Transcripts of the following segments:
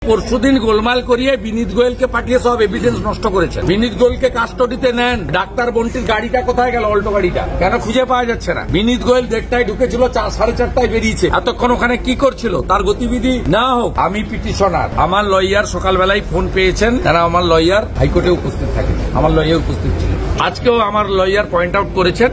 পরশুদিন গোলমাল করিয়ে বিনীত গোয়েলকে পাঠিয়ে সব এভিডেন্স নষ্ট করেছেন। বিনীত গোয়েলকে কাস্টডিতে নেন। ডাক্তার বন্টির গাড়িটা কোথায় গেল? অল্টো গাড়িটা কেন খুঁজে পাওয়া যাচ্ছে না? বিনীত গোয়েল 1:30টায় ঢুকেছিল, 4:30টায় বেরিয়েছে। এতক্ষণ ওখানে কি করছিল? তার গতিবিধি না হোক। আমি পিটিশনার, আমার লয়ার সকালবেলায় ফোন পেয়েছেন, তারা আমার লয়ার হাইকোর্টে উপস্থিত থাকে, আমার লয়ার উপস্থিত ছিল। আজকেও আমার লয়ার পয়েন্ট আউট করেছেন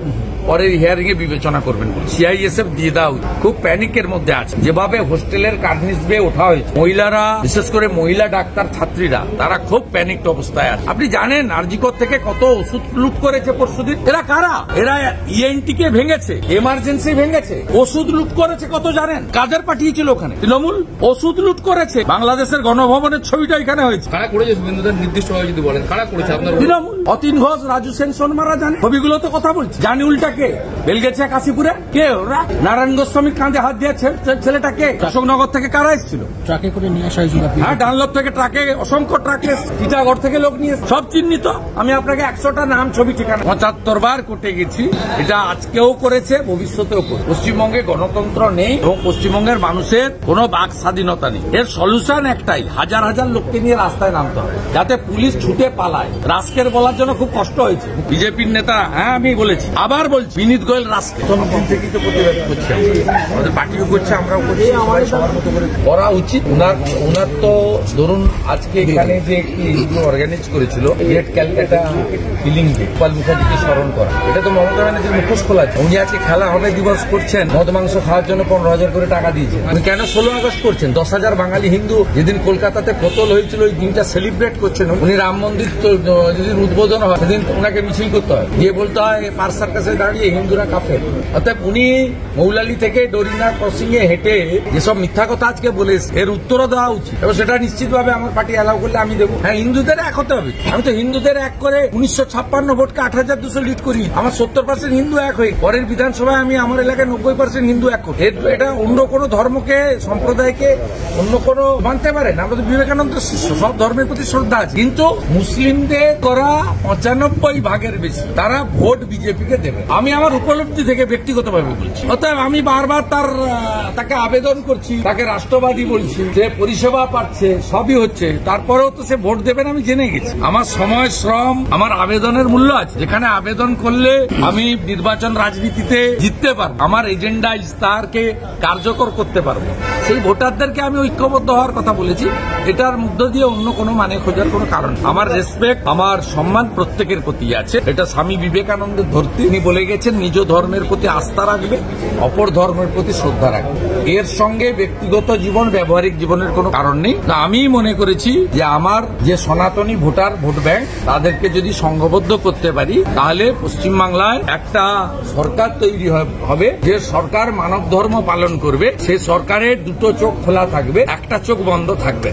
পরের হিয়ারিং এ বিবেচনা করবেন। সিআইএসএফ দিয়ে দাও খুব প্যানিকের মধ্যে আছে। যেভাবে হোস্টেলের কার্নিস বেয়ে ওঠা হয়েছে, মহিলারা বিশেষ করে মহিলা ডাক্তার ছাত্রীরা তারা খুব প্যানিকড অবস্থায় আছে। আপনি জানেন আরজিকর থেকে কত ওষুধ লুট করেছে পরশুদিন? এরা কারা? এরা ইএনটি কে ভেঙেছে, এমার্জেন্সি ভেঙেছে, ওষুধ লুট করেছে। কত জানেন? কাদের পাঠিয়েছিল ওখানে? তৃণমূল ওষুধ লুট করেছে। বাংলাদেশের গণভবনের ছবিটা এখানে হয়েছে। কারা করেছে নির্দিষ্টভাবে যদি বলেন কারা করেছে? আপনার তৃণমূল, অতীন ঘোষ, রাজু সেন, সোনমারা জানে। ছবিগুলো তো কথা বলছি। জানি উল্টা কে বেলগেছে কাশীপুরে? কে ওরা? নারায়ণ গোস্বামীর কাঁধে হাত দিয়েছে ছেলেটা কে? অশোকনগর থেকে কারা এসেছিল? ট্রাকে করে নিয়ে আসা হয়েছিল। হ্যাঁ, ডানলপ থেকে ট্রাকে, অসংখ্য ট্রাকে, টিটাগড় থেকে লোক নিয়ে সব চিহ্নিত। আমি আপনাকে 100টা নাম, ছবি, ঠিকানা 75 বার কোর্টে গেছি। এটা আজকেও করেছে, ভবিষ্যতেও করবে। পশ্চিমবঙ্গে গণতন্ত্র নেই এবং পশ্চিমবঙ্গের মানুষের কোনো বাক স্বাধীনতা নেই। এর সলিউশন একটাই, হাজার হাজার লোককে নিয়ে রাস্তায় নামতে হবে যাতে পুলিশ ছুটে পালায়। রাস্কের বলার জন্য খুব কষ্ট হয়েছে বিজেপির নেতা। হ্যাঁ, আমি বলেছি, আবার বলছি, বিনীত গোয়েল রাস্কের প্রথম থেকেই তো প্রতিবাদ করছে। আমাদের পার্টিও করছে, আমরাও করছি, আমাদের সবার মতো করে করা উচিত। ওনার তো ধরুন আজকে এখানে যে একটি অর্গানাইজ করেছিল great Calcutta killing day, Gopal মুখার্জিকে স্মরণ করা, এটা তো মমতা ব্যানার্জির মুখোশ খোলা। উনি আজকে খেলা হবে দিবস করছেন, মদ মাংস খাওয়ার জন্য 15,000 করে টাকা দিয়েছেন। উনি কেন 16 আগস্ট করছেন? 10,000 বাঙালি হিন্দু যেদিন কলকাতাতে কতল হয়েছিল ওই দিনটা সেলিব্রেট করছেন। উনি রাম মন্দির যেদিন উদ্বোধন হয় সেদিন ওনাকে মিছিল করতে হয়, গিয়ে বলতে হয় পার সার্কাসে দাঁড়িয়ে হিন্দুরা কাফের। অর্থাৎ উনি মৌলালি থেকে ডরিনা ক্রসিং এ হেঁটে যেসব মিথ্যা কথা আজকে বলে এর উত্তরও দেওয়া উচিত এবং সেটা নিশ্চিতভাবে আমার পার্টি অ্যালাউ করলে আমি দেবো। হ্যাঁ, হিন্দুদের এক হতে হবে। আমি তো হিন্দুদের এক করে 1956 ভোটকে 8,200 লিড করি। আমার 70% হিন্দু এক হয়ে পরের বিধানসভায় আমি আমার এলাকায় 90% হিন্দু এক করি। এটা অন্য কোনো ধর্মকে, সম্প্রদায়কে অন্য কোনো মানতে পারেন? আমরা তো বিবেকানন্দের শিষ্য, সব ধর্মের প্রতি শ্রদ্ধা আছে। কিন্তু মুসলিমদের করা 95% বেশি তারা ভোট বিজেপিকে দেবে। আমি আমার উপলব্ধি থেকে ব্যক্তিগতভাবে বলছি। অতএব আমি বারবার তাকে আবেদন করছি, তাকে রাষ্ট্রবাদী বলছি, যে পরিষেবা পাচ্ছে, সবই হচ্ছে, তারপরেও তো সে ভোট দেবেন আমি জেনে গেছি। আমার সময়, শ্রম, আমার আবেদনের মূল্য আছে। যেখানে আবেদন করলে আমি নির্বাচন রাজনীতিতে জিততে পারবো, আমার এজেন্ডা ইস্তাহারকে কার্যকর করতে পারবো, সেই ভোটারদেরকে আমি ঐক্যবদ্ধ হওয়ার কথা বলেছি। এটার মধ্য দিয়ে অন্য কোনো মানে খোঁজার কোনো কারণ। আমার রেসপেক্ট, আমার সম্মান প্রত্যেকের প্রতি আছে। এটা স্বামী বিবেকানন্দের ধরতে তিনি বলে গেছেন, নিজ ধর্মের প্রতি আস্থা রাখবে, অপর ধর্মের প্রতি শ্রদ্ধা রাখবে। এর সঙ্গে ব্যক্তিগত জীবন, ব্যবহারিক জীবনের কোনো কারণ নেই। আমি মনে করেছি যে আমার যে সনাতনী ভোটার, ভোট ব্যাংক, তাদেরকে যদি সংঘবদ্ধ করতে পারি তাহলে পশ্চিমবাংলায় একটা সরকার তৈরি হবে, যে সরকার মানব ধর্ম পালন করবে। সেই সরকারের দুটো চোখ খোলা থাকবে, একটা চোখ বন্ধ থাকবে।